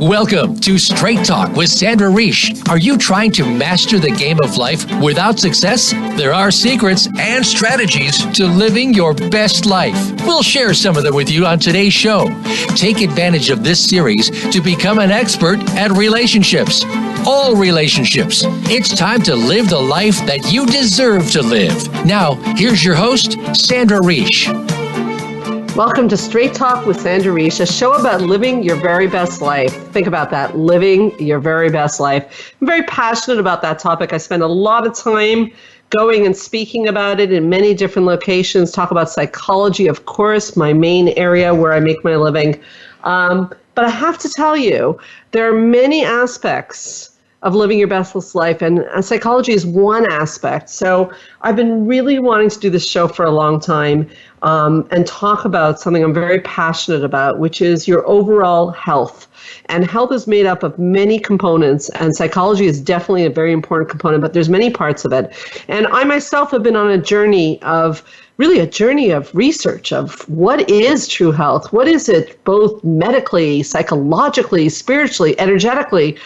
Welcome to Straight Talk with Sandra Reich. Are you trying to master the game of life without success? There are secrets and strategies to living your best life. We'll share some of them with you on today's show. Take advantage of this series to become an expert at relationships. All relationships. It's time to live the life that you deserve to live. Now, here's your host, Sandra Reich. Welcome to Straight Talk with Sandra Reich, a show about living your very best life. Think about that, living your very best life. I'm very passionate about that topic. I spend a lot of time going and speaking about it in many different locations, talk about psychology, of course, my main area where I make my living. But I have to tell you, there are many aspects of living your best life, and psychology is one aspect. So I've been really wanting to do this show for a long time and talk about something I'm very passionate about, which is your overall health. And health is made up of many components, and psychology is definitely a very important component, but there's many parts of it. And I myself have been on a journey of research of what is true health? What is it both medically, psychologically, spiritually, energetically?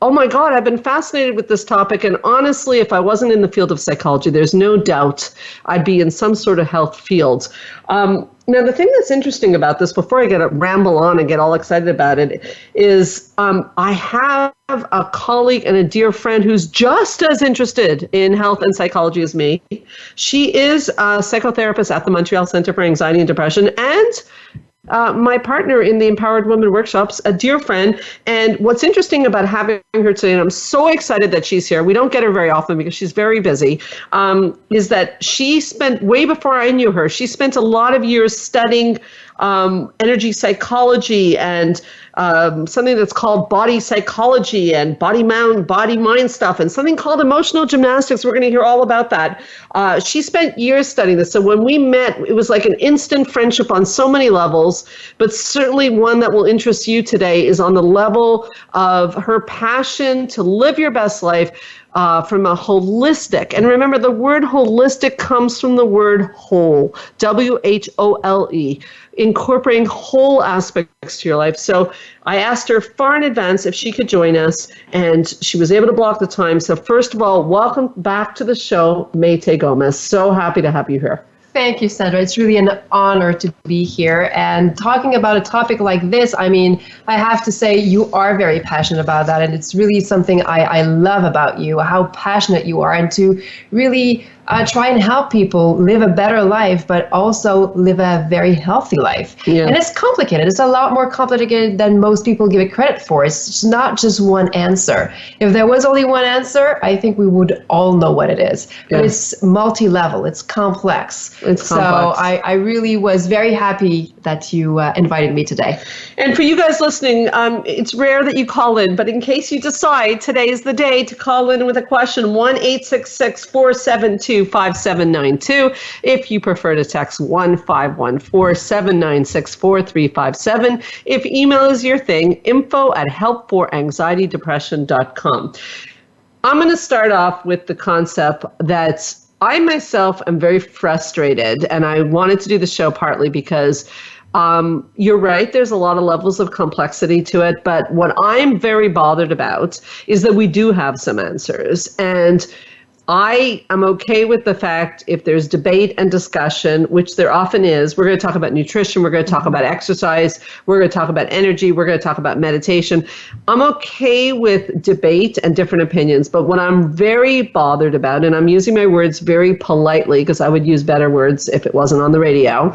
Oh my God, I've been fascinated with this topic. And honestly, if I wasn't in the field of psychology, there's no doubt I'd be in some sort of health field. Now, the thing that's interesting about this, before I ramble on and get all excited about it, is I have a colleague and a dear friend who's just as interested in health and psychology as me. She is a psychotherapist at the Montreal Center for Anxiety and Depression, and my partner in the Empowered Women Workshops, a dear friend. And what's interesting about having her today, and I'm so excited that she's here, we don't get her very often because she's very busy, is that she spent, way before I knew her, she spent a lot of years studying energy psychology and something that's called body psychology and body mind stuff, and something called emotional gymnastics. We're going to hear all about that. She spent years studying this. So when we met, it was like an instant friendship on so many levels, but certainly one that will interest you today is on the level of her passion to live your best life from a holistic. And remember, the word holistic comes from the word whole, W-H-O-L-E, incorporating whole aspects to your life. So I asked her far in advance if she could join us, and she was able to block the time. So first of all, welcome back to the show, Mayte Gomez. So happy to have you here. Thank you, Sandra. It's really an honor to be here. And talking about a topic like this, I mean, I have to say you are very passionate about that. And it's really something I love about you, how passionate you are, and to really try and help people live a better life, but also live a very healthy life. Yeah. And it's complicated. It's a lot more complicated than most people give it credit for. It's not just one answer. If there was only one answer, I think we would all know what it is. Yeah. But it's multi-level. It's complex. So I really was very happy that you invited me today. And for you guys listening, it's rare that you call in, but in case you decide today is the day to call in with a question, 1-866-472-5792. If you prefer to text 1-514-796-4357. If email is your thing, info@helpforanxietydepression.com. I'm going to start off with the concept that I myself am very frustrated, and I wanted to do the show partly because you're right, there's a lot of levels of complexity to it, but what I'm very bothered about is that we do have some answers. And I am okay with the fact if there's debate and discussion, which there often is. We're going to talk about nutrition. We're going to talk about exercise. We're going to talk about energy. We're going to talk about meditation. I'm okay with debate and different opinions. But what I'm very bothered about, and I'm using my words very politely because I would use better words if it wasn't on the radio,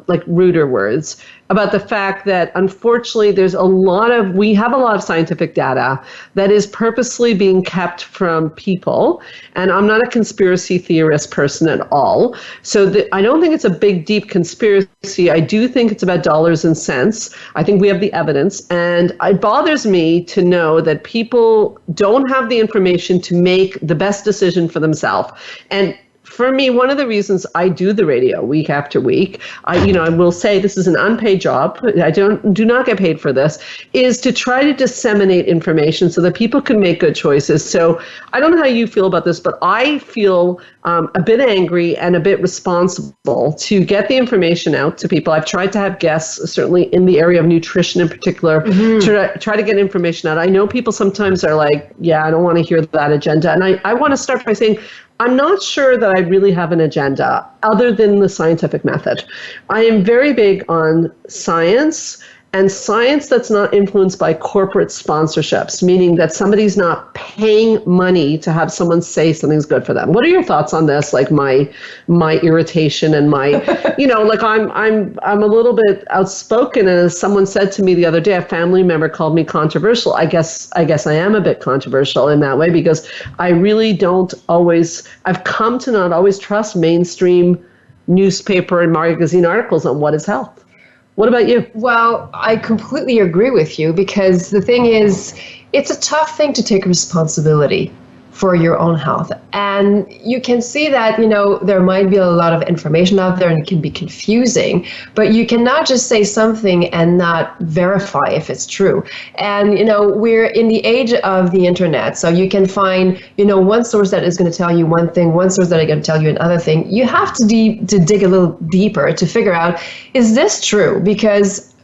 like ruder words, about the fact that unfortunately we have a lot of scientific data that is purposely being kept from people. And I'm not a conspiracy theorist person at all. So I don't think it's a big, deep conspiracy. I do think it's about dollars and cents. I think we have the evidence. And it bothers me to know that people don't have the information to make the best decision for themselves. And for me, one of the reasons I do the radio week after week, I will say this is an unpaid job. I do not get paid for this, is to try to disseminate information so that people can make good choices. So I don't know how you feel about this, but I feel a bit angry and a bit responsible to get the information out to people. I've tried to have guests, certainly in the area of nutrition in particular, to try to get information out. I know people sometimes are like, yeah, I don't want to hear that agenda. And I want to start by saying, I'm not sure that I really have an agenda other than the scientific method. I am very big on science, and science that's not influenced by corporate sponsorships, meaning that somebody's not paying money to have someone say something's good for them. What are your thoughts on this? Like my irritation and my, like I'm a little bit outspoken. And as someone said to me the other day, a family member called me controversial. I guess I am a bit controversial in that way, because I really I've come to not always trust mainstream newspaper and magazine articles on what is health. What about you? Well, I completely agree with you, because the thing is, it's a tough thing to take responsibility for your own health. And you can see that, there might be a lot of information out there and it can be confusing, but you cannot just say something and not verify if it's true. And, we're in the age of the internet, so you can find, one source that is going to tell you one thing, one source that is going to tell you another thing. You have to dig a little deeper to figure out, is this true? Because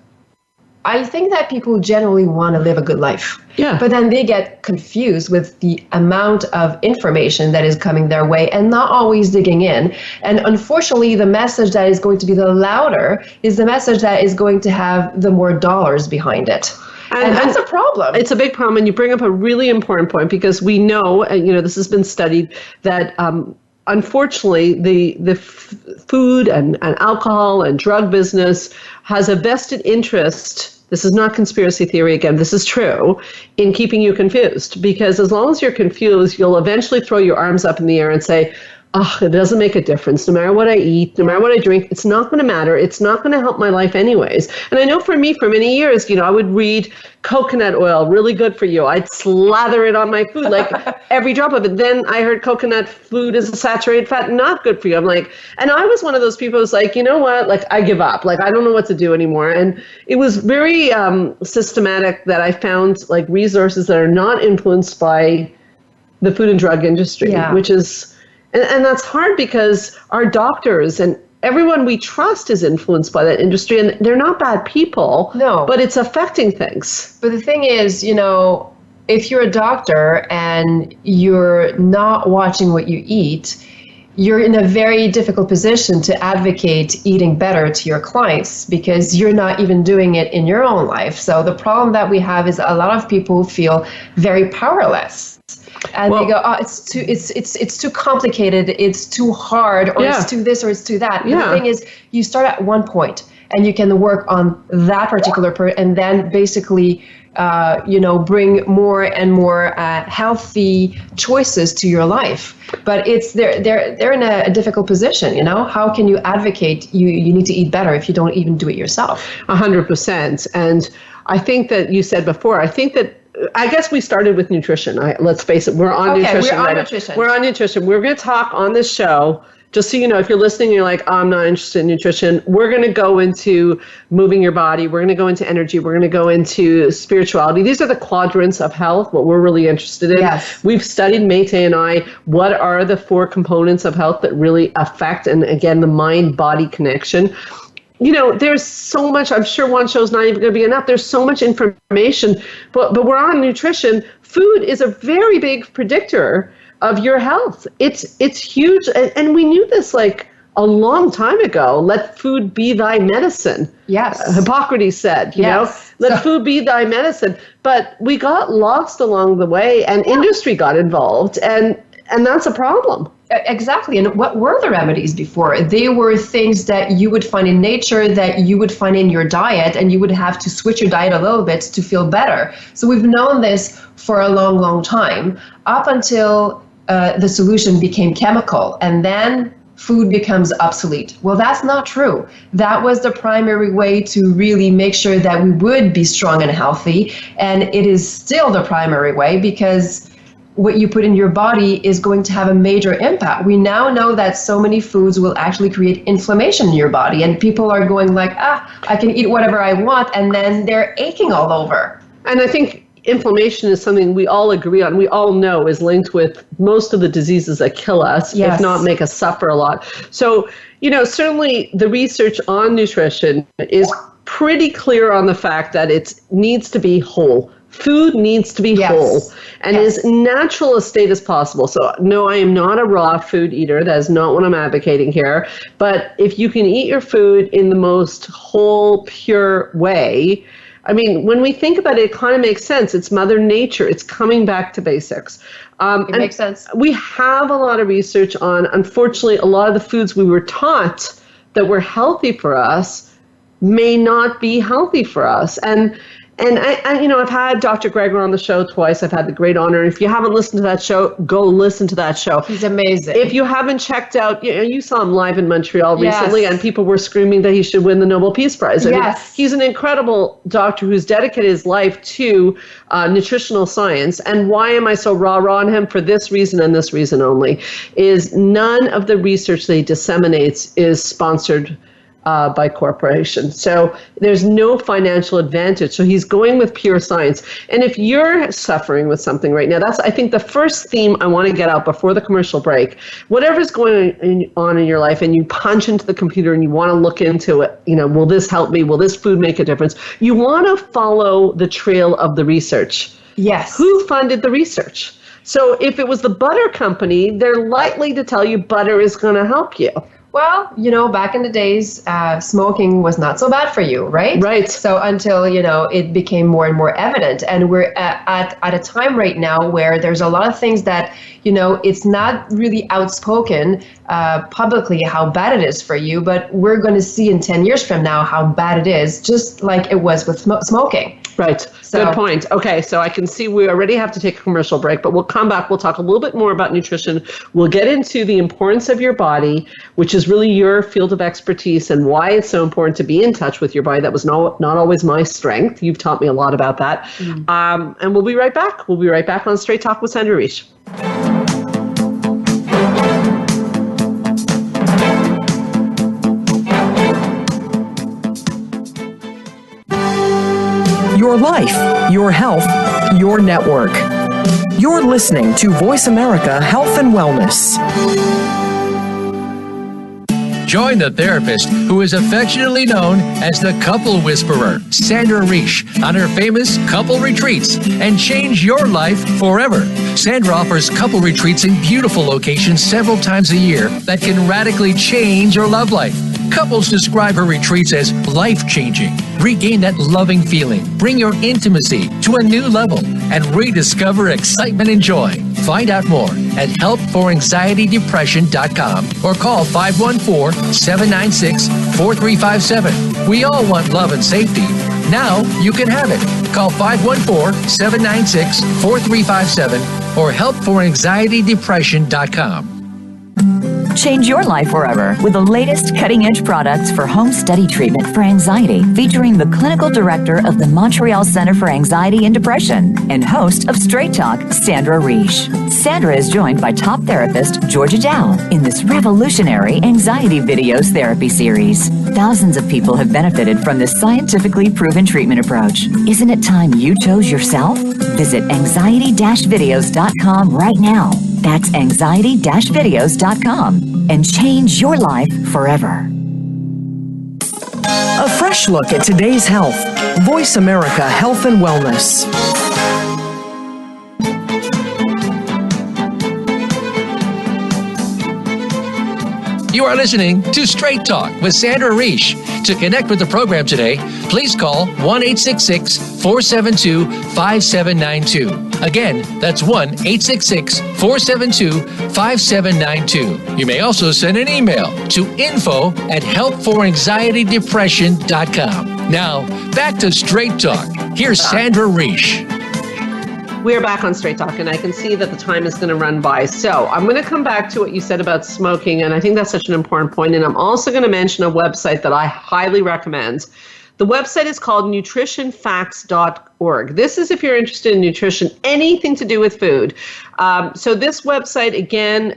I think that people generally want to live a good life. Yeah. But then they get confused with the amount of information that is coming their way and not always digging in. And unfortunately, the message that is going to be the louder is the message that is going to have the more dollars behind it. And that's a problem. It's a big problem. And you bring up a really important point, because we know, this has been studied, that unfortunately, the food and alcohol and drug business has a vested interest. This is not conspiracy theory again, this is true, in keeping you confused. Because as long as you're confused, you'll eventually throw your arms up in the air and say, it doesn't make a difference. No matter what I eat, no matter what I drink, it's not going to matter. It's not going to help my life anyways. And I know for me, for many years, I would read coconut oil, really good for you. I'd slather it on my food, like every drop of it. Then I heard coconut food is a saturated fat, not good for you. I'm like, and I was one of those people who's like, you know what? Like, I give up. Like, I don't know what to do anymore. And it was very systematic that I found like resources that are not influenced by the food and drug industry, which is, and that's hard because our doctors and everyone we trust is influenced by that industry, and they're not bad people. No. But it's affecting things. But the thing is, if you're a doctor and you're not watching what you eat, you're in a very difficult position to advocate eating better to your clients, because you're not even doing it in your own life. So the problem that we have is a lot of people feel very powerless. And they go, it's too complicated, it's too hard, or it's too this, or it's too that. Yeah. The thing is, you start at one point and you can work on that particular and then basically, bring more and more healthy choices to your life. But they're in a difficult position. How can you advocate you need to eat better if you don't even do it yourself? 100%. And I think that you said before, I guess we started with nutrition. Let's face it, we're on nutrition. We're on nutrition. We're going to talk on this show, just so you know, if you're listening and you're like, I'm not interested in nutrition, we're going to go into moving your body. We're going to go into energy. We're going to go into spirituality. These are the quadrants of health, what we're really interested in. Yes. We've studied, Mayte and I, what are the 4 components of health that really affect, and again, the mind-body connection. There's so much, I'm sure one show's not even going to be enough. There's so much information, but we're on nutrition. Food is a very big predictor of your health. It's huge. And we knew this like a long time ago. Let food be thy medicine. Yes. Hippocrates said, let food be thy medicine. But we got lost along the way, and industry got involved, and that's a problem. Exactly. And what were the remedies before? They were things that you would find in nature, that you would find in your diet, and you would have to switch your diet a little bit to feel better. So we've known this for a long, long time, up until the solution became chemical, and then food becomes obsolete. Well, that's not true. That was the primary way to really make sure that we would be strong and healthy, and it is still the primary way, because what you put in your body is going to have a major impact. We now know that so many foods will actually create inflammation in your body, and people are going like, I can eat whatever I want, and then they're aching all over. And I think inflammation is something we all agree on, we all know is linked with most of the diseases that kill us, if not make us suffer a lot. So, certainly the research on nutrition is pretty clear on the fact that it needs to be whole. Food needs to be whole and as natural a state as possible. So no, I am not a raw food eater. That is not what I'm advocating here. But if you can eat your food in the most whole, pure way, I mean, when we think about it, it kind of makes sense. It's Mother Nature. It's coming back to basics. It makes sense. We have a lot of research on, unfortunately, a lot of the foods we were taught that were healthy for us may not be healthy for us. And I've had Dr. Greger on the show twice. I've had the great honor. If you haven't listened to that show, go listen to that show. He's amazing. If you haven't checked out, you saw him live in Montreal recently, and people were screaming that he should win the Nobel Peace Prize. I mean, he's an incredible doctor who's dedicated his life to nutritional science. And why am I so rah-rah on him? For this reason and this reason only, is none of the research that he disseminates is sponsored by corporations. So there's no financial advantage. So he's going with pure science. And if you're suffering with something right now, that's, I think, the first theme I want to get out before the commercial break. Whatever's going on in your life and you punch into the computer and you want to look into it, will this help me? Will this food make a difference? You want to follow the trail of the research. Yes. Who funded the research? So if it was the butter company, they're likely to tell you butter is going to help you. Well, back in the days, smoking was not so bad for you, right? Right. So until, it became more and more evident. And we're at a time right now where there's a lot of things that, it's not really outspoken publicly how bad it is for you, but we're going to see in 10 years from now how bad it is, just like it was with smoking. Right. So, good point. Okay, so I can see we already have to take a commercial break, but we'll come back. We'll talk a little bit more about nutrition. We'll get into the importance of your body, which is really your field of expertise, and why it's so important to be in touch with your body. That was not always my strength. You've taught me a lot about that. And we'll be right back. We'll be right back on Straight Talk with Sandra Reisch. Your life, your health, your network. You're listening to Voice America Health and Wellness. Join the therapist who is affectionately known as the Couple Whisperer, Sandra Reisch, on her famous couple retreats, and change your life forever. Sandra offers couple retreats in beautiful locations several times a year that can radically change your love life. Couples describe her retreats as life-changing. Regain that loving feeling, bring your intimacy to a new level, and rediscover excitement and joy. Find out more at helpforanxietydepression.com or call 514-796-4357. We all want love and safety. Now you can have it. Call 514-796-4357 or helpforanxietydepression.com. Change your life forever with the latest cutting-edge products for home study treatment for anxiety, featuring the clinical director of the Montreal Center for Anxiety and Depression and host of Straight Talk, Sandra Reisch. Sandra is joined by top therapist Georgia Dow in this revolutionary anxiety videos therapy series. Thousands of people have benefited from this scientifically proven treatment approach. Isn't it time you chose yourself? Visit anxiety-videos.com right now. That's anxiety-videos.com and change your life forever. A fresh look at today's health. Voice America Health and Wellness. You are listening to Straight Talk with Sandra Reisch. To connect with the program today, please call 1-866-472-5792. Again, that's 1-866-472-5792. You may also send an email to info@helpforanxietydepression.com. Now, back to Straight Talk. Here's Sandra Reisch. We're back on Straight Talk, and I can see that the time is going to run by. So I'm going to come back to what you said about smoking, and I think that's such an important point. And I'm also going to mention a website that I highly recommend The website is called nutritionfacts.org. This is if you're interested in nutrition, anything to do with food. So this website, again,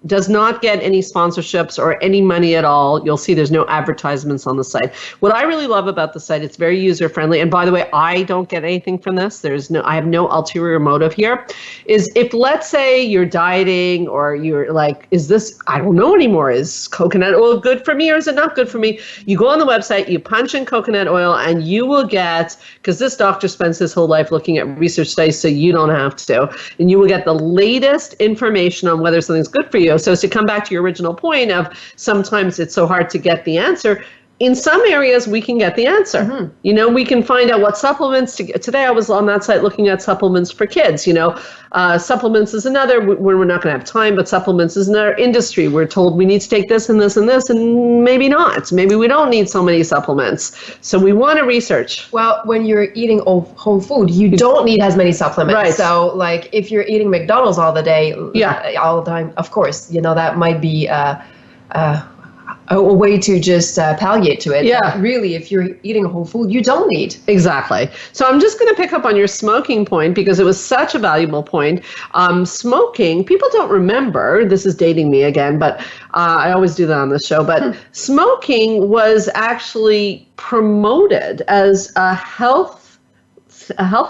does not get any sponsorships or any money at all. You'll see there's no advertisements on the site. What I really love about the site, it's very user-friendly. And by the way, I don't get anything from this. I have no ulterior motive here. Is if, let's say, you're dieting or you're like, is this, I don't know anymore, is coconut oil good for me or is it not good for me? You go on the website, you punch in coconut oil, and you will get, because this doctor spends his whole life looking at research studies, so you don't have to, and you will get the latest information on whether something's good for you. So to come back to your original point of sometimes it's so hard to get the answer, in some areas we can get the answer. Mm-hmm. You know, we can find out what supplements to get. Today I was on that site looking at supplements for kids. You know, supplements is another, we're not going to have time, but supplements is another industry. We're told we need to take this and this and this, and maybe not. Maybe we don't need so many supplements. So we want to research. Well, when you're eating whole food, you don't need as many supplements. Right. So like if you're eating McDonald's all the day, all the time, of course, you know, that might be a way to just palliate to it. Yeah. But really, if you're eating whole food, you don't need. Exactly. So I'm just going to pick up on your smoking point because it was such a valuable point. Smoking, people don't remember, this is dating me again, but I always do that on this show, but smoking was actually promoted as a healthy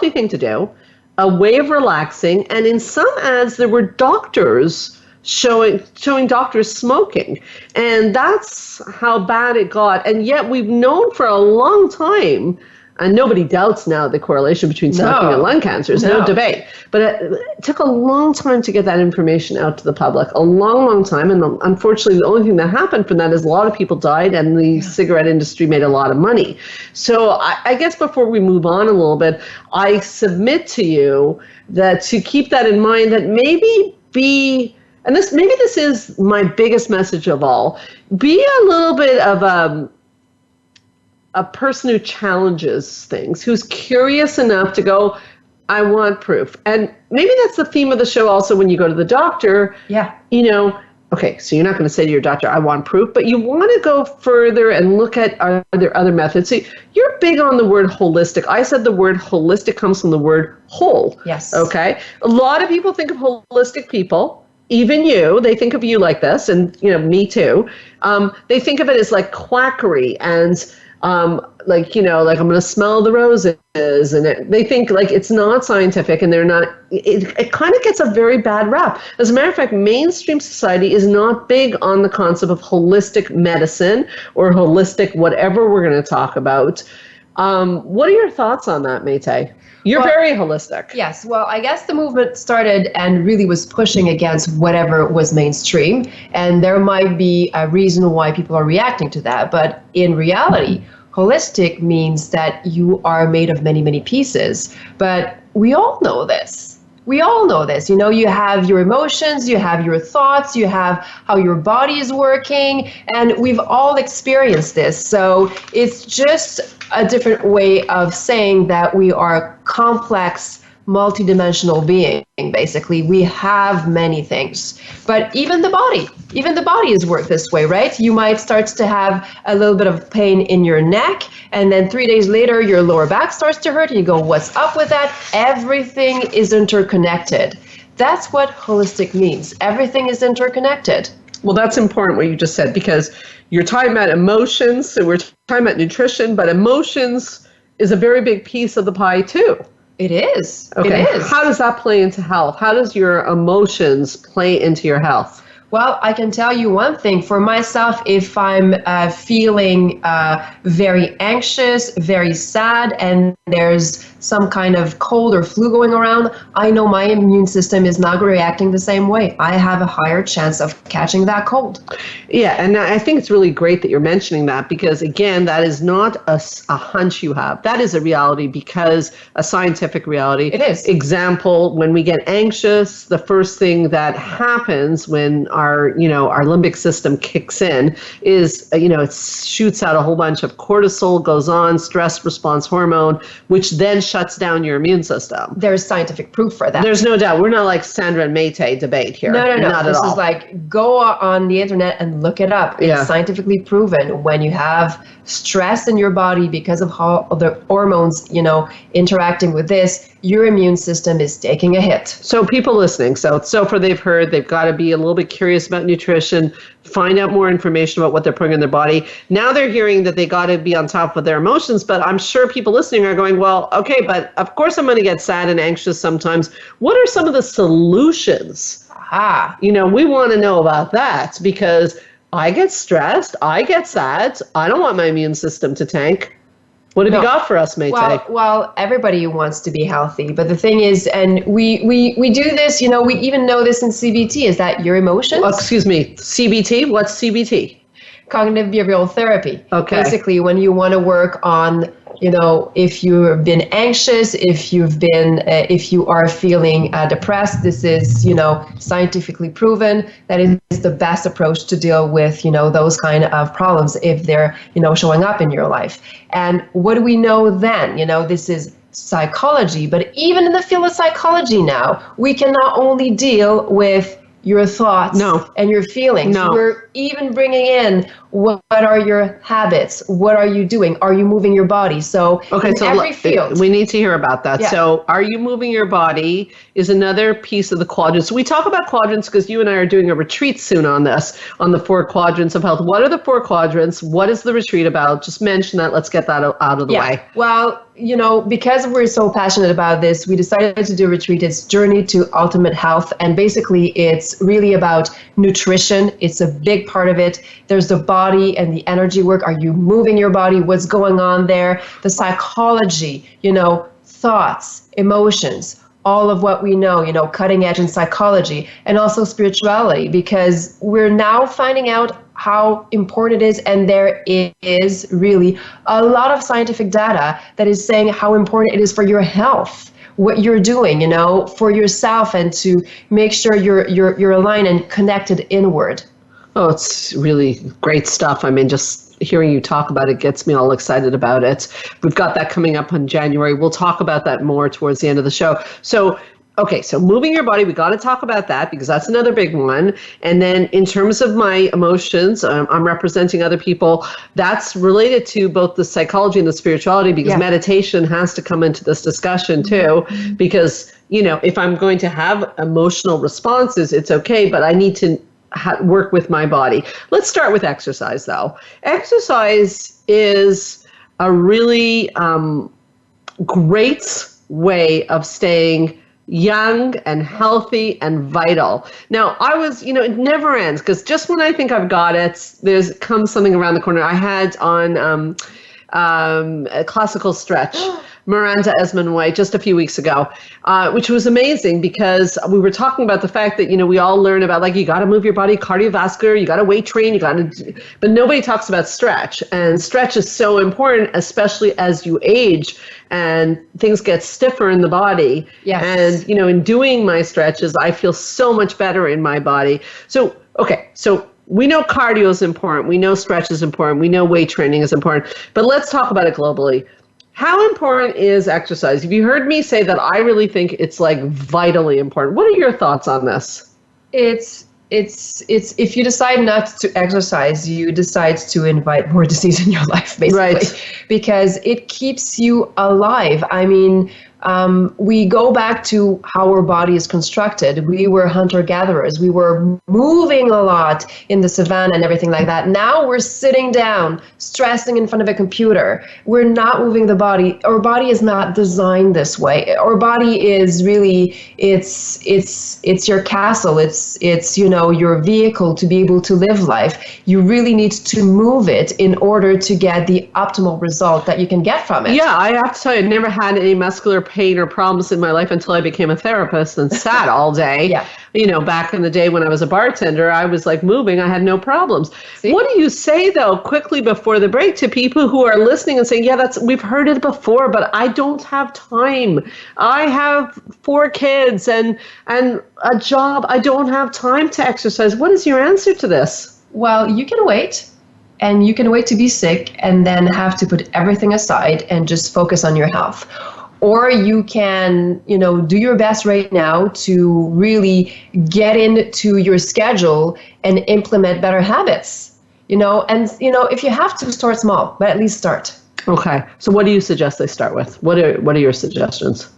thing to do, a way of relaxing, and in some ads there were doctors showing doctors smoking, and that's how bad it got. And yet we've known for a long time, and nobody doubts now the correlation between smoking and lung cancer. There's no debate. But it took a long time to get that information out to the public, a long, long time. And unfortunately, the only thing that happened from that is a lot of people died and the cigarette industry made a lot of money. So I guess before we move on a little bit, I submit to you that to keep that in mind, that maybe and this is my biggest message of all, be a little bit of a person who challenges things, who's curious enough to go, I want proof. And maybe that's the theme of the show also when you go to the doctor. Yeah. You know, okay, so you're not going to say to your doctor, I want proof, but you want to go further and look at, are there other methods? See, you're big on the word holistic. I said the word holistic comes from the word whole. Yes. Okay. A lot of people think of holistic people. Even you, they think of you like this, and you know, me too. They think of it as like quackery and like, you know, like I'm going to smell the roses, and they think like it's not scientific, and they're not. It kind of gets a very bad rap. As a matter of fact, mainstream society is not big on the concept of holistic medicine or holistic whatever we're going to talk about. What are your thoughts on that, Mayte? You're very holistic. Yes. Well, I guess the movement started and really was pushing against whatever was mainstream. And there might be a reason why people are reacting to that. But in reality, holistic means that you are made of many, many pieces. But we all know this. We all know this. You know, you have your emotions, you have your thoughts, you have how your body is working, and we've all experienced this. So it's just a different way of saying that we are complex, multidimensional being. Basically, we have many things. But even the body is worked this way, right? You might start to have a little bit of pain in your neck, and then 3 days later, your lower back starts to hurt, and you go, what's up with that? Everything is interconnected. That's what holistic means. Everything is interconnected. Well, that's important what you just said, because you're talking about emotions, so we're talking about nutrition, but emotions is a very big piece of the pie too. It is. Okay. It is. How does that play into health? How does your emotions play into your health? Well, I can tell you one thing. For myself, if I'm feeling very anxious, very sad, and there's some kind of cold or flu going around, I know my immune system is not reacting the same way. I have a higher chance of catching that cold. Yeah, and I think it's really great that you're mentioning that, because again, that is not a hunch you have. That is a reality, because a scientific reality. It is. Example, when we get anxious, the first thing that happens when our our limbic system kicks in is, it shoots out a whole bunch of cortisol, goes on, stress response hormone, which then shuts down your immune system. There's scientific proof for that. There's no doubt. We're not like Sandra and Mayte debate here. No. Not this at all. is like, go on the internet and look it up. It's scientifically proven when you have stress in your body because of how the hormones, interacting with this, your immune system is taking a hit. So people listening, so far they've heard, they've got to be a little bit curious about nutrition, find out more information about what they're putting in their body. Now they're hearing that they got to be on top of their emotions, but I'm sure people listening are going, well, okay, but of course I'm going to get sad and anxious sometimes. What are some of the solutions? We want to know about that, because I get stressed, I get sad, I don't want my immune system to tank. What have you got for us, Mayte? Well, everybody wants to be healthy, but the thing is, and we do this, we even know this in CBT, is that your emotions. Oh, excuse me, CBT? What's CBT? Cognitive behavioral therapy. Okay. Basically, when you want to work on, if you've been anxious, if you are feeling depressed, this is, scientifically proven that is the best approach to deal with, those kind of problems if they're, showing up in your life. And what do we know then? This is psychology, but even in the field of psychology now, we can not only deal with your thoughts and your feelings. We're even bringing in what are your habits? What are you doing? Are you moving your body? So every field. We need to hear about that. Yeah. So are you moving your body is another piece of the quadrants. We talk about quadrants because you and I are doing a retreat soon on this, on the 4 quadrants of health. What are the 4 quadrants? What is the retreat about? Just mention that. Let's get that out of the way. Well, because we're so passionate about this, we decided to do a retreat. It's Journey to Ultimate Health. And basically, it's really about nutrition. It's a big part of it. There's the body and the energy work. Are you moving your body? What's going on there? The psychology, thoughts, emotions, all of what we know, cutting edge in psychology, and also spirituality, because we're now finding out how important it is, and there is really a lot of scientific data that is saying how important it is for your health, what you're doing, for yourself, and to make sure you're aligned and connected inward. Oh, it's really great stuff. I mean, just hearing you talk about it gets me all excited about it. We've got that coming up in January. We'll talk about that more towards the end of the show. So moving your body, we got to talk about that because that's another big one. And then in terms of my emotions, I'm representing other people. That's related to both the psychology and the spirituality, because meditation has to come into this discussion too. Because, if I'm going to have emotional responses, it's okay, but I need to work with my body. Let's start with exercise, though. Exercise is a really great way of staying young and healthy and vital. Now, I was, it never ends, because just when I think I've got it, comes something around the corner. I had on a classical stretch, Miranda Esmond White, just a few weeks ago, which was amazing because we were talking about the fact that, we all learn about, you got to move your body, cardiovascular, you got to weight train, but nobody talks about stretch. And stretch is so important, especially as you age and things get stiffer in the body. Yes. And, in doing my stretches, I feel so much better in my body. So we know cardio is important. We know stretch is important. We know weight training is important. But let's talk about it globally. How important is exercise? Have you heard me say that I really think it's vitally important? What are your thoughts on this? It's if you decide not to exercise, you decide to invite more disease in your life, basically. Right. Because it keeps you alive. I mean, we go back to how our body is constructed. We were hunter-gatherers. We were moving a lot in the savannah and everything like that. Now we're sitting down, stressing in front of a computer. We're not moving the body. Our body is not designed this way. Our body is really, it's your castle. It's your vehicle to be able to live life. You really need to move it in order to get the optimal result that you can get from it. Yeah, I have to tell you, I never had any muscular pain or problems in my life until I became a therapist and sat all day. Yeah. You know, back in the day when I was a bartender, I was like moving. I had no problems. See? What do you say, though, quickly before the break to people who are listening and saying, yeah, we've heard it before, but I don't have time. I have 4 kids and a job. I don't have time to exercise. What is your answer to this? Well, you can wait. And you can wait to be sick and then have to put everything aside and just focus on your health. Or you can, do your best right now to really get into your schedule and implement better habits, if you have to, start small, but at least start. Okay. So what do you suggest they start with? What are your suggestions?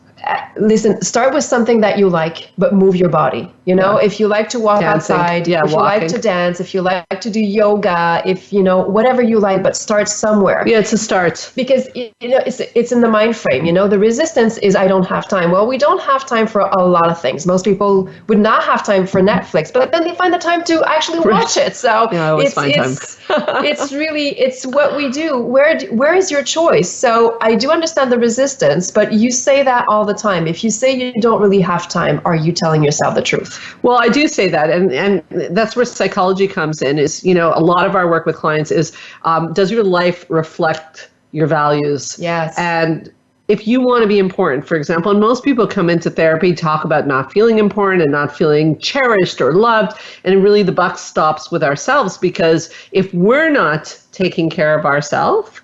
Listen, start with something that you like, but move your body. If you like to walk outside, if you like to dance, if you like to do yoga, if whatever you like, but start somewhere. Yeah, it's a start. Because it's in the mind frame. The resistance is I don't have time. Well, we don't have time for a lot of things. Most people would not have time for Netflix, but then they find the time to actually watch it. So yeah, I always find time. it's what we do. Where is your choice? So I do understand the resistance, but you say that all the time. If you say you don't really have time, are you telling yourself the truth? Well, I do say that, and that's where psychology comes in. Is a lot of our work with clients is does your life reflect your values? Yes. And if you want to be important, for example, and most people come into therapy talk about not feeling important and not feeling cherished or loved, and really the buck stops with ourselves, because if we're not taking care of ourselves,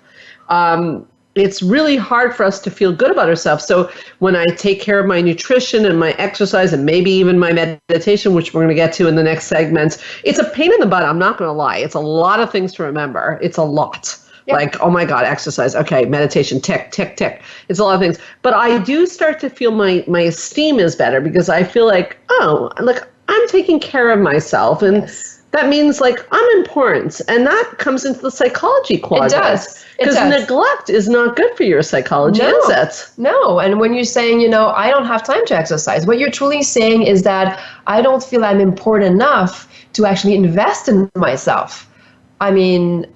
it's really hard for us to feel good about ourselves. So when I take care of my nutrition and my exercise and maybe even my meditation, which we're going to get to in the next segment, it's a pain in the butt. I'm not going to lie. It's a lot of things to remember. It's a lot. Yep. Like, oh my God, exercise. Okay, meditation, tick, tick, tick. It's a lot of things. But I do start to feel my esteem is better, because I feel like, I'm taking care of myself. And that means I'm important. And that comes into the psychology quadrant. It does. Because neglect is not good for your psychology, is it? No. And when you're saying, I don't have time to exercise, what you're truly saying is that I don't feel I'm important enough to actually invest in myself. I mean,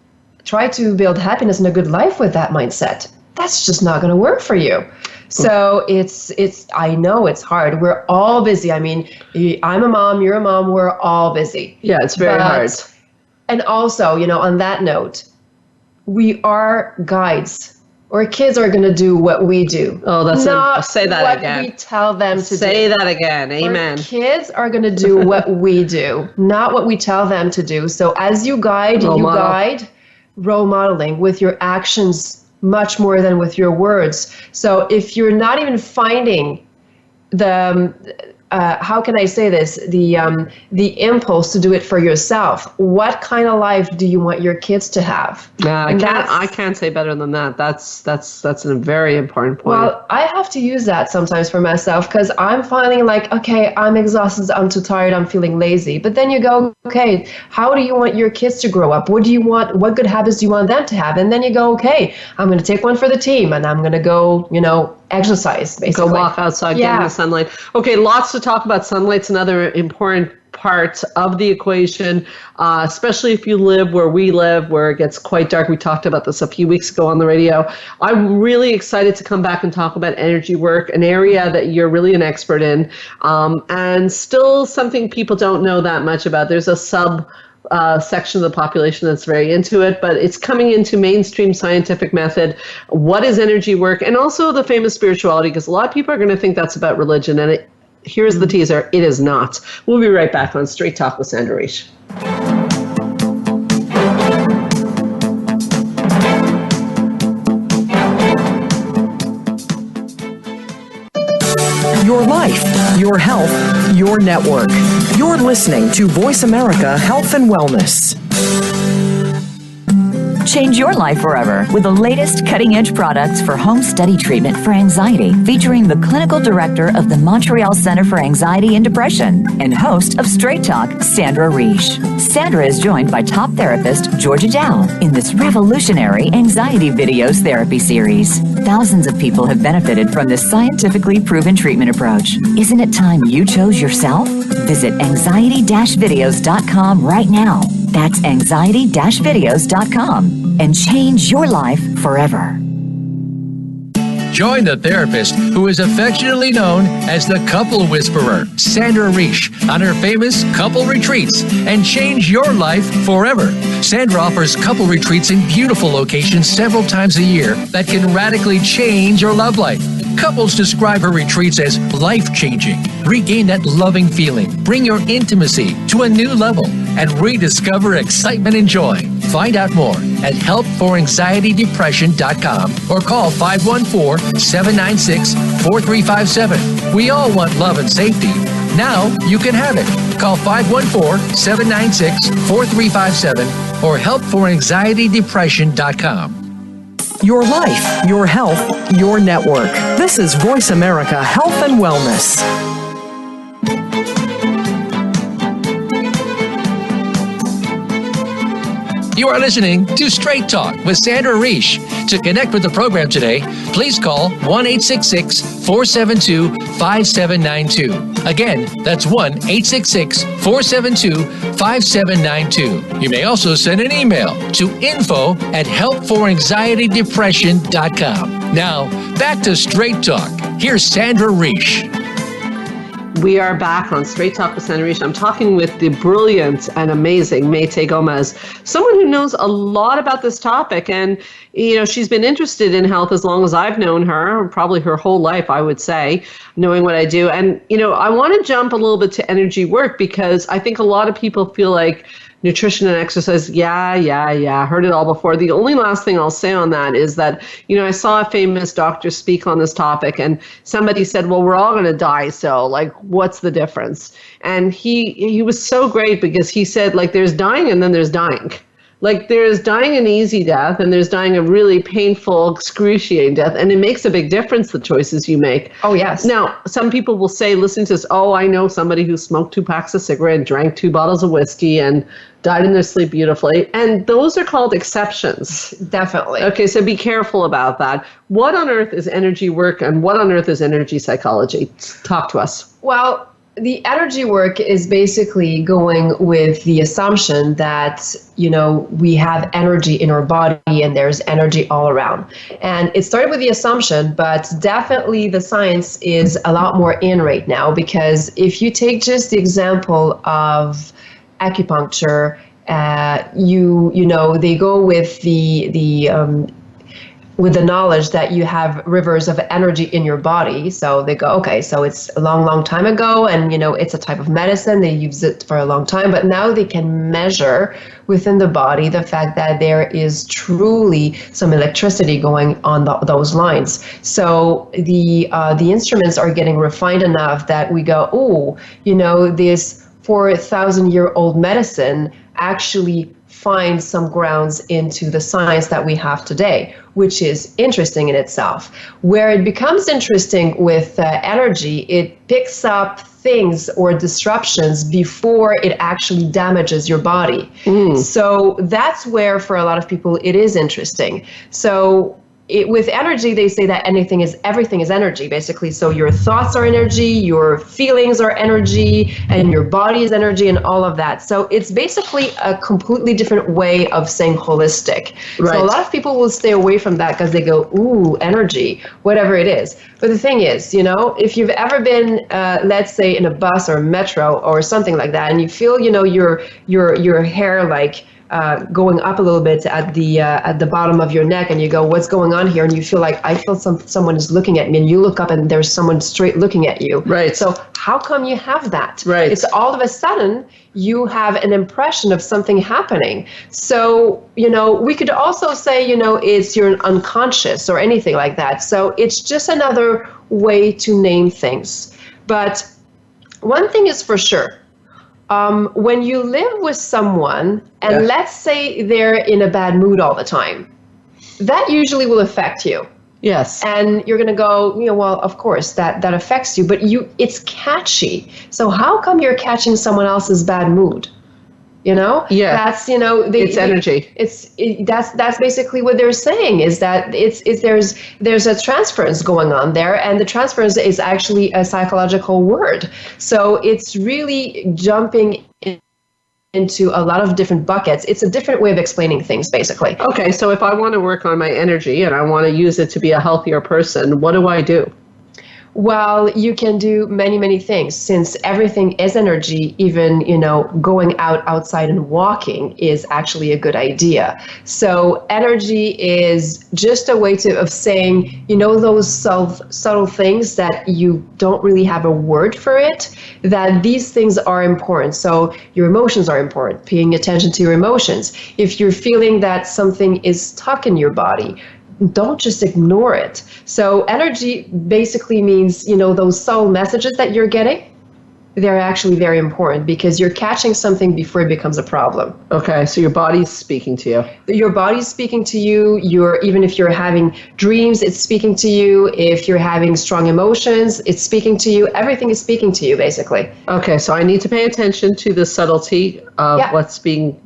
try to build happiness and a good life with that mindset. That's just not going to work for you. So I know it's hard. We're all busy. I mean, I'm a mom, you're a mom, we're all busy. Yeah, it's very hard. And also, on that note, we are guides. Our kids are going to do what we do. Oh, say that again. We tell them to say that again. Amen. Our kids are going to do what we do, not what we tell them to do. So as you guide, guide role modeling with your actions much more than with your words. So if you're not even finding the how can I say this, the impulse to do it for yourself, what kind of life do you want your kids to have? I can't say better than that. That's a very important point. Well, I have to use that sometimes for myself, because I'm finding okay, I'm exhausted, I'm too tired, I'm feeling lazy. But then you go, okay, how do you want your kids to grow up? What good habits do you want them to have? And then you go, okay, I'm going to take one for the team, and I'm going to go, exercise, basically. Go walk outside, get in the sunlight. Okay, lots to talk about. Sunlight's another important part of the equation, especially if you live where we live, where it gets quite dark. We talked about this a few weeks ago on the radio. I'm really excited to come back and talk about energy work, an area that you're really an expert in, and still something people don't know that much about. There's a section of the population that's very into it, but it's coming into mainstream scientific method. What is energy work? And also the famous spirituality, because a lot of people are going to think that's about religion, and here's the teaser, it is not. We'll be right back on Straight Talk with Sandra Reish. Your life, your health, your network. You're listening to Voice America Health and Wellness. Change your life forever with the latest cutting-edge products for home study treatment for anxiety, featuring the clinical director of the Montreal Center for Anxiety and Depression and host of Straight Talk, Sandra Reish. Sandra is joined by top therapist Georgia Dow in this revolutionary anxiety videos therapy series. Thousands of people have benefited from this scientifically proven treatment approach. Isn't it time you chose yourself? Visit anxiety-videos.com right now. That's anxiety-videos.com and change your life forever. Join the therapist who is affectionately known as the Couple Whisperer, Sandra Reish, on her famous couple retreats and change your life forever. Sandra offers couple retreats in beautiful locations several times a year that can radically change your love life. Couples describe her retreats as life-changing. Regain that loving feeling, bring your intimacy to a new level, and rediscover excitement and joy. Find out more at helpforanxietydepression.com or call 514-796-4357. We all want love and safety. Now you can have it. Call 514-796-4357 or helpforanxietydepression.com. Your life, your health, your network. This is Voice America Health and Wellness. You are listening to Straight Talk with Sandra Reish. To connect with the program today, please call 1-866-472-5792. Again, that's 1-866-472-5792. You may also send an email to info@helpforanxietydepression.com. Now, back to Straight Talk. Here's Sandra Reish. We are back on Straight Talk with Sandra Reish. I'm talking with the brilliant and amazing Mayte Gomez, someone who knows a lot about this topic. And, you know, she's been interested in health as long as I've known her, probably her whole life, I would say, knowing what I do. And, you know, I want to jump a little bit to energy work because I think a lot of people feel like nutrition and exercise, yeah, heard it all before. The only last thing I'll say on that is that, you know, I saw a famous doctor speak on this topic and somebody said, well, we're all going to die. So like, what's the difference? And he was so great because he said, like, there's dying and then there's dying. Like there's dying an easy death and there's dying a really painful, excruciating death. And it makes a big difference, the choices you make. Oh, yes. Now, some people will say, listen to this, oh, I know somebody who smoked 2 packs of cigarette and drank 2 bottles of whiskey and died in their sleep beautifully. And those are called exceptions. Definitely. Okay, so be careful about that. What on earth is energy work and what on earth is energy psychology? Talk to us. Well, the energy work is basically going with the assumption that, you know, we have energy in our body and there's energy all around. And it started with the assumption, but definitely the science is a lot more in right now, because if you take just the example of acupuncture, you know, they go with with the knowledge that you have rivers of energy in your body. So they go, okay, so it's a long time ago and, you know, it's a type of medicine. They use it for a long time, but now they can measure within the body the fact that there is truly some electricity going on those lines. So the instruments are getting refined enough that we go, oh, you know, this 4,000-year-old medicine actually find some grounds into the science that we have today, which is interesting in itself. Where it becomes interesting with energy, it picks up things or disruptions before it actually damages your body. So that's where, for a lot of people, it is interesting. So with energy, they say that everything is energy, basically. So your thoughts are energy, your feelings are energy, and your body is energy, and all of that. So it's basically a completely different way of saying holistic. Right. So a lot of people will stay away from that because they go, ooh, energy, whatever it is. But the thing is, you know, if you've ever been, let's say, in a bus or metro or something like that, and you feel, you know, your hair like going up a little bit at the bottom of your neck, and you go, what's going on here? And you feel like, I feel someone is looking at me, and you look up and there's someone straight looking at you. Right. So how come you have that? Right. It's all of a sudden you have an impression of something happening. So, you know, we could also say, you know, it's you're unconscious or anything like that. So it's just another way to name things. But one thing is for sure, when you live with someone and let's say they're in a bad mood all the time, that usually will affect you. Yes. And you're going to go, you know, well, of course that affects you, but it's catchy. So how come you're catching someone else's bad mood? You know, that's, you know, it's energy. That's basically what they're saying, is that there's a transference going on there, and the transference is actually a psychological word. So it's really jumping into a lot of different buckets. It's a different way of explaining things, basically. Okay, so if I want to work on my energy and I want to use it to be a healthier person, what do I do? Well, you can do many, many things. Since everything is energy, even, going outside and walking is actually a good idea. So energy is just a way of saying, those subtle things that you don't really have a word for it, that these things are important. So your emotions are important, paying attention to your emotions. If you're feeling that something is stuck in your body, don't just ignore it. So energy basically means, those subtle messages that you're getting, they're actually very important because you're catching something before it becomes a problem. Okay, so your body's speaking to you. Your body's speaking to you. Even if you're having dreams, it's speaking to you. If you're having strong emotions, it's speaking to you. Everything is speaking to you, basically. Okay, so I need to pay attention to the subtlety of what's being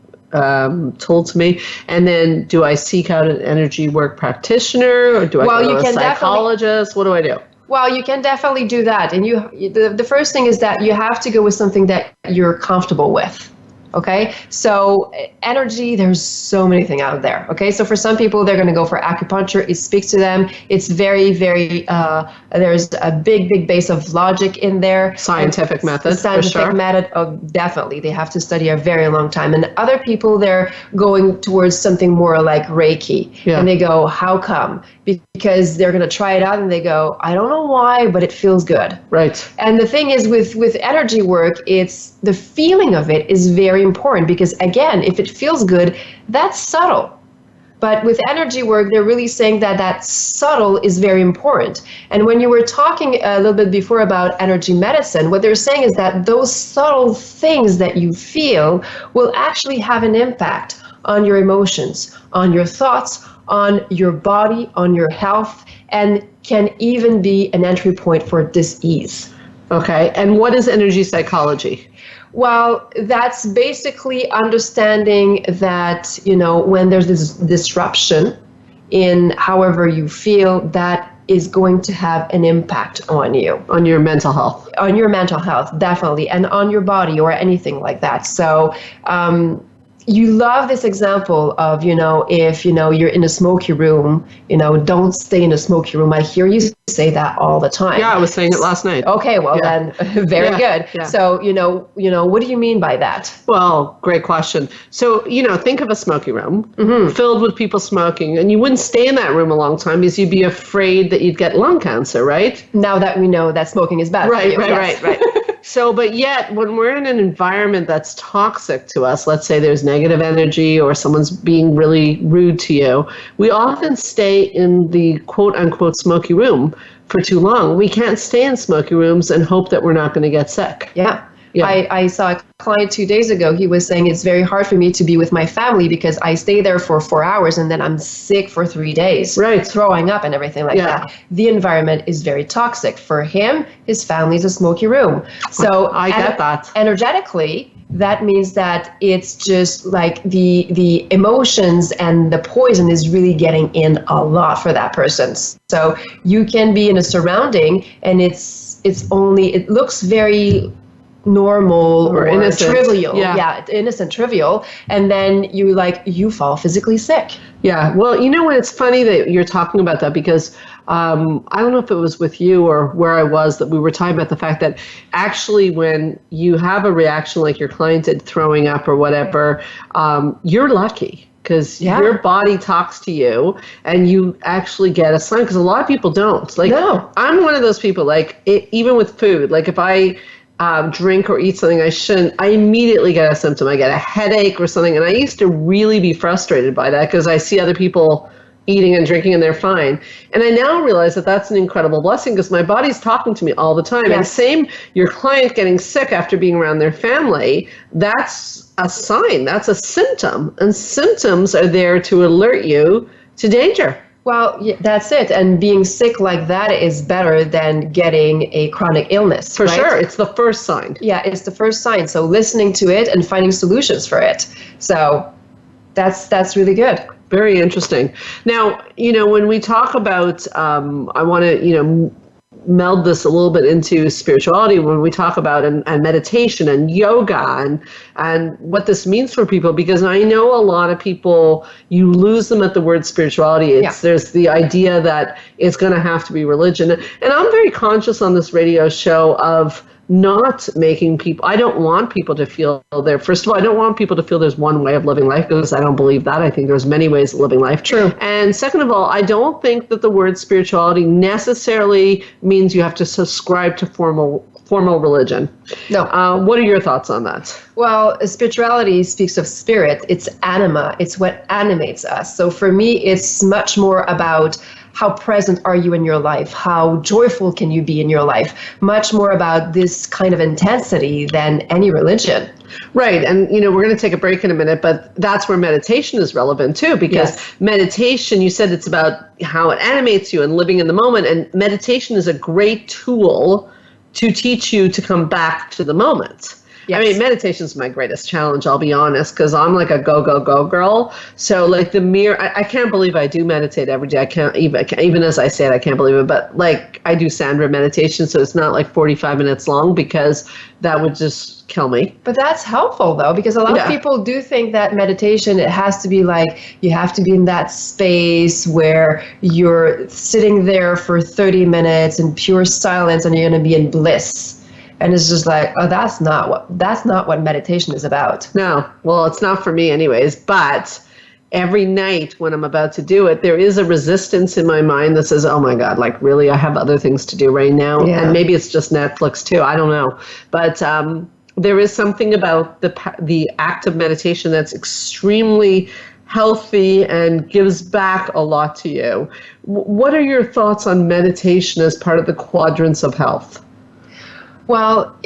told to me, and then do I seek out an energy work practitioner, or do I go to a psychologist? What do I do? Well, you can definitely do that, and the first thing is that you have to go with something that you're comfortable with. Okay, so energy, there's so many things out there. Okay, so for some people, they're going to go for acupuncture. It speaks to them. It's very, very, there's a big base of logic in there. Scientific method, Scientific method, oh, definitely. They have to study a very long time. And other people, they're going towards something more like Reiki. Yeah. And they go, how come? Because they're going to try it out and they go, I don't know why, but it feels good. Right. And the thing is with energy work, it's the feeling of it is very important because, again, if it feels good, that's subtle. But with energy work, they're really saying that subtle is very important. And when you were talking a little bit before about energy medicine, what they're saying is that those subtle things that you feel will actually have an impact on your emotions, on your thoughts, on your body, on your health, and can even be an entry point for dis-ease. Okay, and what is energy psychology? Well, that's basically understanding that, when there's this disruption in however you feel, that is going to have an impact on you. On your mental health. On your mental health, definitely, and on your body or anything like that. So, you love this example of, if, you're in a smoky room, don't stay in a smoky room. I hear you say that all the time. Yeah, I was saying it last night. Okay, well then, very good. Yeah. So, what do you mean by that? Well, great question. So, think of a smoky room filled with people smoking, and you wouldn't stay in that room a long time because you'd be afraid that you'd get lung cancer, right? Now that we know that smoking is bad for you. Right. So, but yet, when we're in an environment that's toxic to us, let's say there's negative energy or someone's being really rude to you, we often stay in the quote-unquote smoky room for too long. We can't stay in smoky rooms and hope that we're not going to get sick. Yeah. I saw a client 2 days ago. He was saying it's very hard for me to be with my family because I stay there for 4 hours and then I'm sick for 3 days, right? Throwing up and everything like that. The environment is very toxic. For him, his family is a smoky room. So I get that. Energetically, that means that it's just like the emotions and the poison is really getting in a lot for that person. So you can be in a surrounding and it looks very normal or innocent, trivial, innocent, trivial, and then you fall physically sick. Yeah, well, when it's funny that you're talking about that because I don't know if it was with you or where I was that we were talking about the fact that actually when you have a reaction like your client did, throwing up or whatever, you're lucky. Because your body talks to you and you actually get a sign, because a lot of people don't. No. I'm one of those people, even with food, if I drink or eat something I shouldn't, I immediately get a symptom. I get a headache or something. And I used to really be frustrated by that because I see other people eating and drinking and they're fine. And I now realize that that's an incredible blessing because my body's talking to me all the time. Yes. And same, your client getting sick after being around their family, that's a sign, that's a symptom. And symptoms are there to alert you to danger. Well, that's it. And being sick like that is better than getting a chronic illness. For sure. It's the first sign. Yeah, it's the first sign. So listening to it and finding solutions for it. So that's really good. Very interesting. Now, when we talk about, I want to, meld this a little bit into spirituality when we talk about and meditation and yoga and what this means for people, because I know a lot of people, you lose them at the word spirituality. There's the idea that it's going to have to be religion. And I'm very conscious on this radio show of not making people, I don't want people to feel first of all, I don't want people to feel there's one way of living life, because I don't believe that. I think there's many ways of living life. True. And second of all, I don't think that the word spirituality necessarily means you have to subscribe to formal religion. No. What are your thoughts on that? Well, spirituality speaks of spirit. It's anima. It's what animates us. So for me, it's much more about how present are you in your life? How joyful can you be in your life? Much more about this kind of intensity than any religion. Right. And, we're going to take a break in a minute, but that's where meditation is relevant too, because meditation, you said it's about how it animates you and living in the moment. And meditation is a great tool to teach you to come back to the moment. Yes. I mean, meditation is my greatest challenge, I'll be honest, because I'm like a go, go, go girl. So like I can't believe I do meditate every day. I can't even as I say it, I can't believe it. But like I do Sandra meditation, so it's not like 45 minutes long, because that would just kill me. But that's helpful though, because a lot of people do think that meditation, it has to be like, you have to be in that space where you're sitting there for 30 minutes in pure silence and you're going to be in bliss. And it's just like, oh, that's not what meditation is about. No, well, it's not for me anyways. But every night when I'm about to do it, there is a resistance in my mind that says, oh my God, like really, I have other things to do right now. Yeah. And maybe it's just Netflix too. I don't know. But there is something about the act of meditation that's extremely healthy and gives back a lot to you. What are your thoughts on meditation as part of the quadrants of health? Well,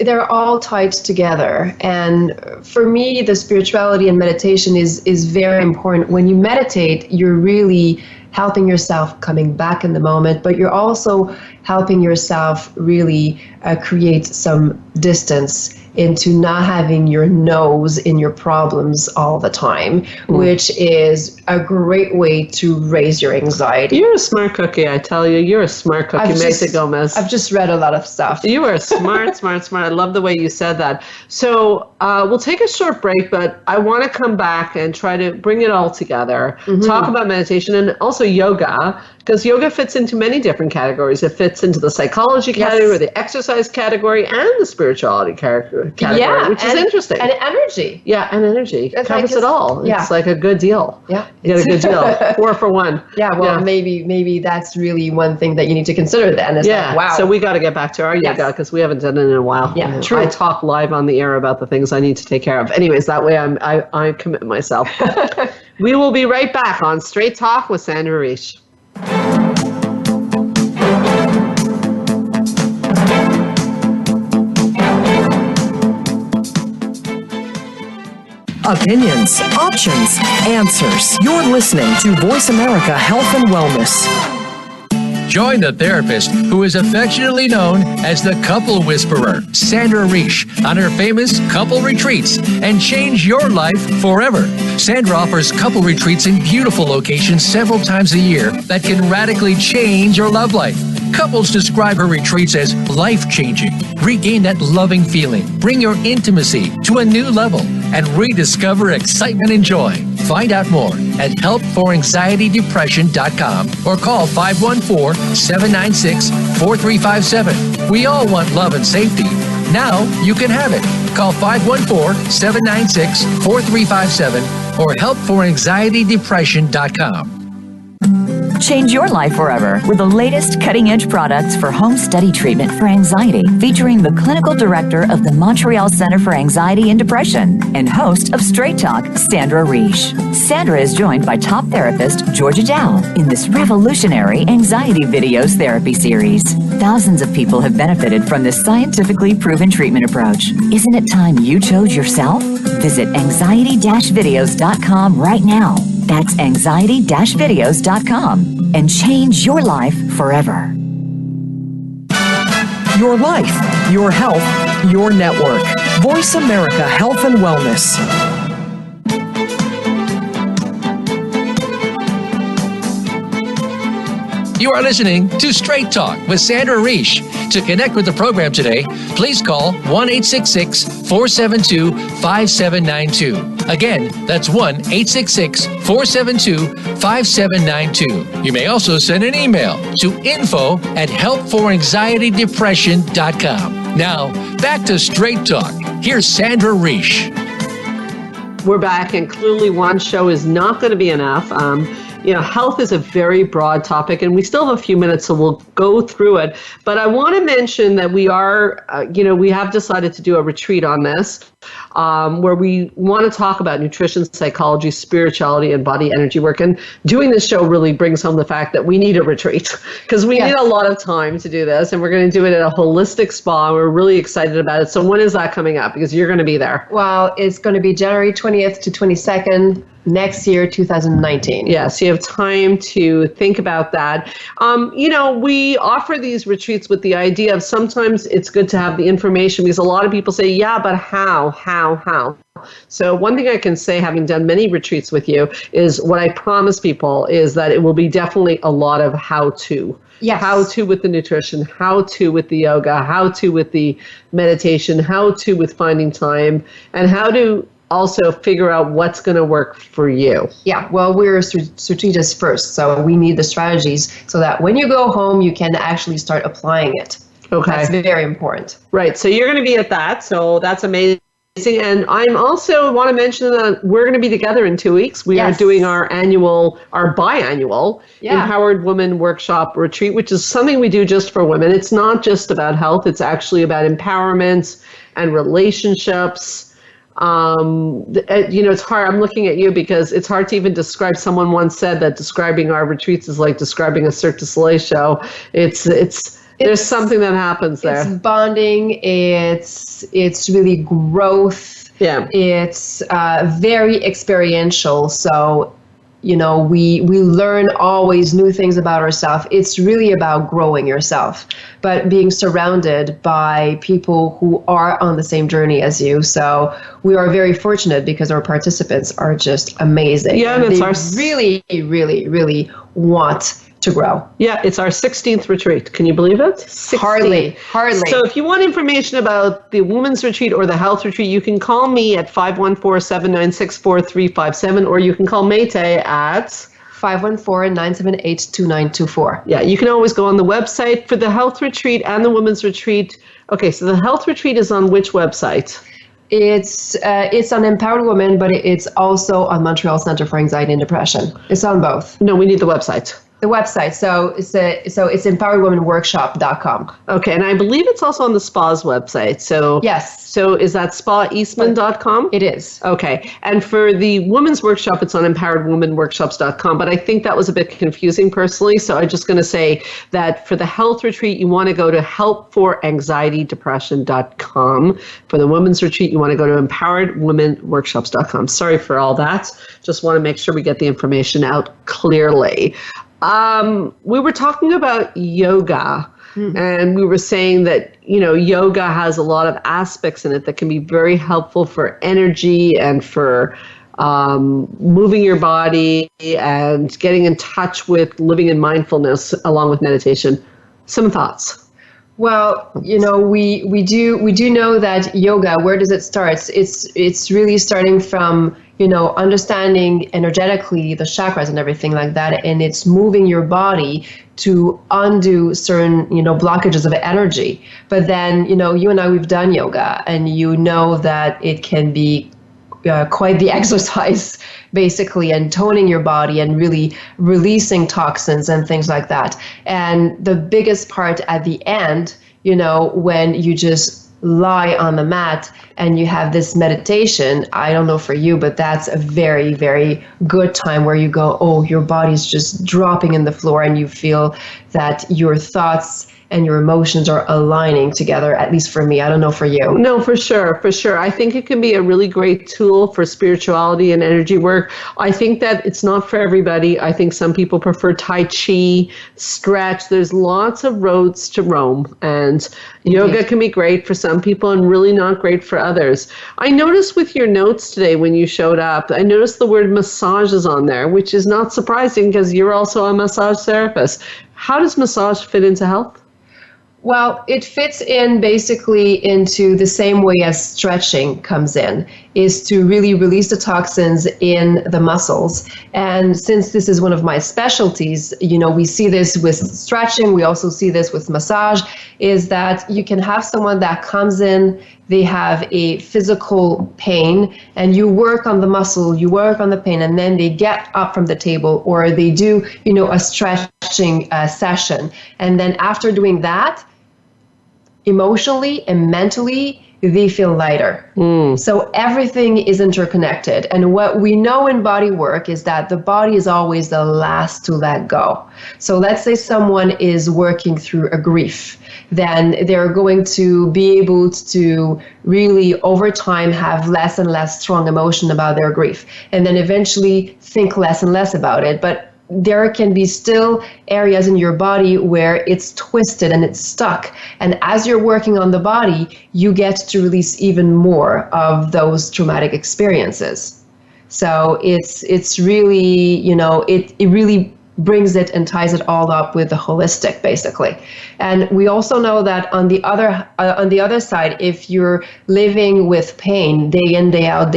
they're all tied together. And for me, the spirituality and meditation is very important. When you meditate, you're really helping yourself coming back in the moment, but you're also helping yourself really create some distance into not having your nose in your problems all the time, which is a great way to raise your anxiety. You're a smart cookie, I tell you. You're a smart cookie, Maysa Gomez. I've just read a lot of stuff. You are smart, smart. I love the way you said that. So we'll take a short break, but I want to come back and try to bring it all together, talk about meditation and also yoga, because yoga fits into many different categories. It fits into the psychology category, the exercise category, and the spirituality category, which is interesting. And energy. Yeah, and energy. It covers it all. Yeah. It's like a good deal. Yeah. You get a good deal. 4 for 1. Yeah, well, maybe that's really one thing that you need to consider then. It's like, wow. So we got to get back to our yoga, because we haven't done it in a while. Yeah, true. I talk live on the air about the things I need to take care of. Anyways, that way I commit myself. We will be right back on Straight Talk with Sandra Reish. Opinions, options, answers. You're listening to Voice America Health and Wellness. Join the therapist who is affectionately known as the Couple Whisperer, Sandra Reish, on her famous couple retreats, and change your life forever. Sandra offers couple retreats in beautiful locations several times a year that can radically change your love life. Couples describe her retreats as life-changing. Regain that loving feeling, bring your intimacy to a new level, and rediscover excitement and joy. Find out more at helpforanxietydepression.com or call 514-796-4357. We all want love and safety. Now you can have it. Call 514-796-4357 or helpforanxietydepression.com. Change your life forever with the latest cutting-edge products for home study treatment for anxiety, featuring the clinical director of the Montreal Center for Anxiety and Depression and host of Straight Talk, Sandra Reish. Sandra is joined by top therapist Georgia Dow in this revolutionary anxiety videos therapy series. Thousands of people have benefited from this scientifically proven treatment approach. Isn't it time you chose yourself? Visit anxiety-videos.com right now. That's anxiety-videos.com and change your life forever. Your life, your health, your network. Voice America Health and Wellness. You are listening to Straight Talk with Sandra Reish. To connect with the program today, please call 1-866-472-5792. Again, that's 1-866-472-5792. You may also send an email to info@helpforanxietydepression.com. Now, back to Straight Talk. Here's Sandra Reish. We're back, and clearly one show is not going to be enough. Health is a very broad topic, and we still have a few minutes, so we'll go through it. But I want to mention that we are, we have decided to do a retreat on this, where we want to talk about nutrition, psychology, spirituality, and body energy work. And doing this show really brings home the fact that we need a retreat, because we need a lot of time to do this, and we're going to do it at a holistic spa. We're really excited about it. So when is that coming up? Because you're going to be there. Well, it's going to be January 20th to 22nd. Next year, 2019. Yes, you have time to think about that. We offer these retreats with the idea of sometimes it's good to have the information, because a lot of people say, yeah, but how? So one thing I can say, having done many retreats with you, is what I promise people is that it will be definitely a lot of how-to. Yes. How-to with the nutrition, how-to with the yoga, how-to with the meditation, how-to with finding time, and how to also figure out what's going to work for you. Yeah, well, we're strategists first, so we need the strategies so that when you go home, you can actually start applying it. Okay. That's very important. Right, so you're going to be at that, so that's amazing. And I'm also want to mention that we're going to be together in 2 weeks. We are doing our biannual Empowered Women Workshop Retreat, which is something we do just for women. It's not just about health, it's actually about empowerment and relationships. It's hard. I'm looking at you because it's hard to even describe. Someone once said that describing our retreats is like describing a Cirque du Soleil show. There's something that happens there. It's bonding. It's really growth. Yeah. It's very experiential. So, we learn always new things about ourselves. It's really about growing yourself, but being surrounded by people who are on the same journey as you. So we are very fortunate because our participants are just amazing. Yeah, and really, really, really want to grow. Yeah, it's our 16th retreat. Can you believe it? 16. Hardly. So if you want information about the women's retreat or the health retreat, you can call me at 514-796-4357, or you can call Mayte at 514-978-2924. Yeah, you can always go on the website for the health retreat and the women's retreat. Okay, so the health retreat is on which website? It's on Empowered Women, but it's also on Montreal Center for Anxiety and Depression. It's on both. No, we need the website. The website. So it's empoweredwomenworkshop.com. Okay, and I believe it's also on the SPA's website. So yes. So is that spaeastman.com? It is. Okay, and for the women's workshop, it's on empoweredwomenworkshops.com. But I think that was a bit confusing personally. So I'm just going to say that for the health retreat, you want to go to helpforanxietydepression.com. For the women's retreat, you want to go to empoweredwomenworkshops.com. Sorry for all that. Just want to make sure we get the information out clearly. We were talking about yoga, and we were saying that, yoga has a lot of aspects in it that can be very helpful for energy and for moving your body and getting in touch with living in mindfulness along with meditation. Some thoughts? Well, we do know that yoga, where does it start? It's really starting from, understanding energetically the chakras and everything like that, and it's moving your body to undo certain, blockages of energy. But then, you and I, we've done yoga, and that it can be quite the exercise, basically, and toning your body and really releasing toxins and things like that. And the biggest part at the end, when you just lie on the mat and you have this meditation, I don't know for you, but that's a very, very good time where you go, oh, your body's just dropping in the floor and you feel that your thoughts and your emotions are aligning together, at least for me. I don't know for you. No, for sure. I think it can be a really great tool for spirituality and energy work. I think that it's not for everybody. I think some people prefer Tai Chi, stretch. There's lots of roads to Rome, and yoga can be great for some people and really not great for others. I noticed with your notes today when you showed up, I noticed the word massages on there, which is not surprising because you're also a massage therapist. How does massage fit into health? Well, it fits in basically into the same way as stretching comes in, is to really release the toxins in the muscles. And since this is one of my specialties, we see this with stretching, we also see this with massage, is that you can have someone that comes in, they have a physical pain, and you work on the muscle, you work on the pain, and then they get up from the table, or they do, a stretching session. And then after doing that, emotionally and mentally, they feel lighter. So everything is interconnected. And what we know in body work is that the body is always the last to let go. So let's say someone is working through a grief, then they're going to be able to really over time have less and less strong emotion about their grief, and then eventually think less and less about it. But there can be still areas in your body where it's twisted and it's stuck. And as you're working on the body, you get to release even more of those traumatic experiences. So it's really, it really brings it and ties it all up with the holistic, basically. And we also know that on the other side, if you're living with pain day in, day out,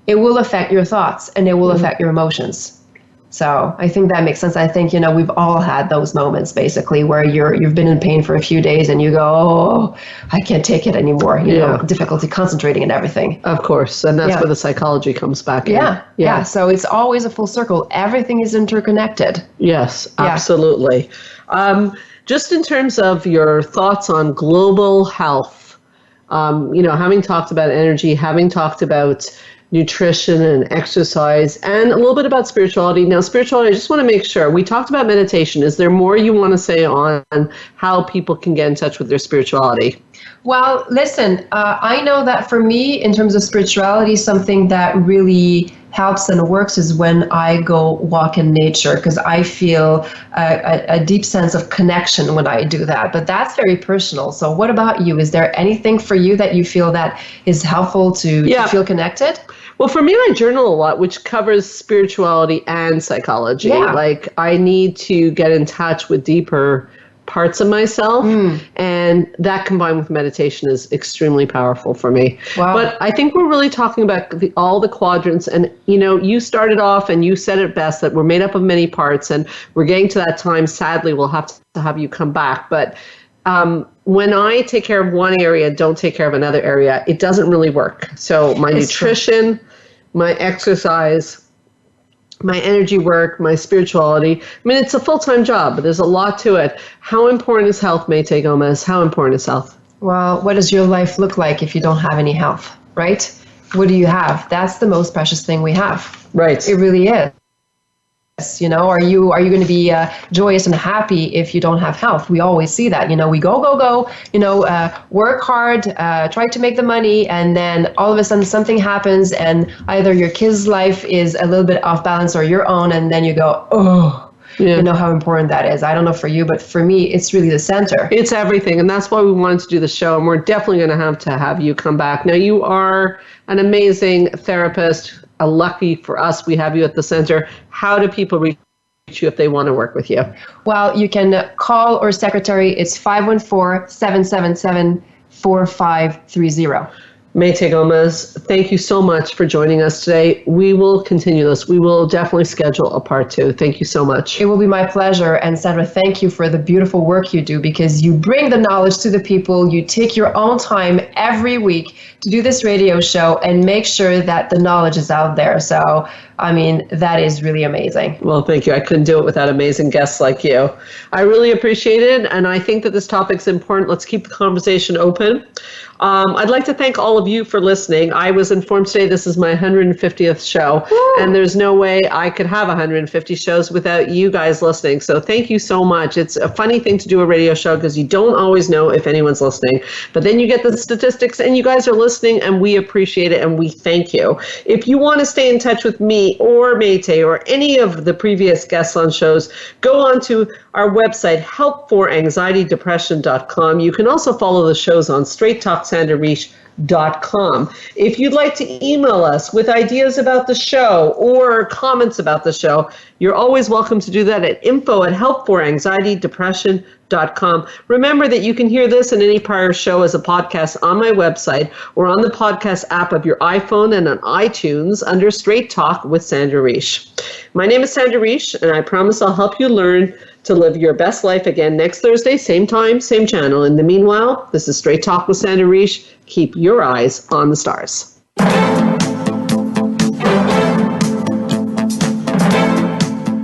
it will affect your thoughts and it will affect your emotions. So I think that makes sense. I think, we've all had those moments basically where you've been in pain for a few days and you go, oh, I can't take it anymore. Difficulty concentrating and everything. Of course. And that's where the psychology comes back in. Yeah. So it's always a full circle. Everything is interconnected. Yes, absolutely. Just in terms of your thoughts on global health, having talked about energy, having talked about nutrition and exercise, and a little bit about spirituality. Now, spirituality, I just want to make sure, we talked about meditation. Is there more you want to say on how people can get in touch with their spirituality? Well, listen, I know that for me, in terms of spirituality, something that really helps and works is when I go walk in nature, because I feel a deep sense of connection when I do that. But that's very personal. So what about you? Is there anything for you that you feel that is helpful to feel connected? Well, for me, I journal a lot, which covers spirituality and psychology. Yeah. Like, I need to get in touch with deeper parts of myself, and that combined with meditation is extremely powerful for me. Wow. But I think we're really talking about all the quadrants, and you started off and you said it best, that we're made up of many parts, and we're getting to that time. Sadly, we'll have to have you come back, but when I take care of one area, don't take care of another area, it doesn't really work. So my nutrition, my exercise, my energy work, my spirituality. I mean, it's a full-time job, but there's a lot to it. How important is health, Mayte Gomez? How important is health? Well, what does your life look like if you don't have any health, right? What do you have? That's the most precious thing we have. Right. It really is. Are you going to be joyous and happy if you don't have health? We always see that. We go, work hard, try to make the money, and then all of a sudden something happens, and either your kid's life is a little bit off balance or your own, and then you go, oh. Yeah. You know how important that is. I don't know for you, but for me, it's really the center. It's everything. And that's why we wanted to do the show. And we're definitely going to have you come back. Now, you are an amazing therapist. Lucky for us, we have you at the center. How do people reach you if they want to work with you? Well, you can call or secretary. It's 514-777-4530. Mayte Gomez, thank you so much for joining us today. We will continue this. We will definitely schedule a part 2. Thank you so much. It will be my pleasure. And Sandra, thank you for the beautiful work you do, because you bring the knowledge to the people. You take your own time every week to do this radio show and make sure that the knowledge is out there. So, I mean, that is really amazing. Well, thank you. I couldn't do it without amazing guests like you. I really appreciate it. And I think that this topic's important. Let's keep the conversation open. I'd like to thank all of you for listening. I was informed today this is my 150th show, and there's no way I could have 150 shows without you guys listening. So thank you so much. It's a funny thing to do a radio show because you don't always know if anyone's listening, but then you get the statistics and you guys are listening, and we appreciate it and we thank you. If you want to stay in touch with me or Mayte or any of the previous guests on shows, go on to our website, helpforanxietydepression.com. You can also follow the shows on Straight Talk Sandra Riche If you'd like to email us with ideas about the show or comments about the show, you're always welcome to do that at info@helpforanxietydepression.com. Remember that you can hear this and any prior show as a podcast on my website or on the podcast app of your iPhone and on iTunes under Straight Talk with Sandra Reish. My name is Sandra Reish, and I promise I'll help you learn to live your best life again next Thursday, same time, same channel. In the meanwhile, this is Straight Talk with Sandra Reish. Keep your eyes on the stars.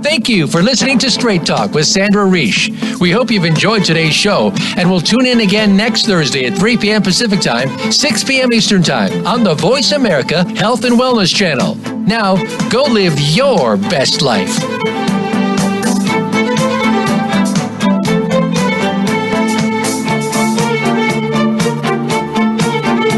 Thank you for listening to Straight Talk with Sandra Reish. We hope you've enjoyed today's show, and we'll tune in again next Thursday at 3 p.m. Pacific Time, 6 p.m. Eastern Time on the Voice America Health and Wellness Channel. Now, go live your best life.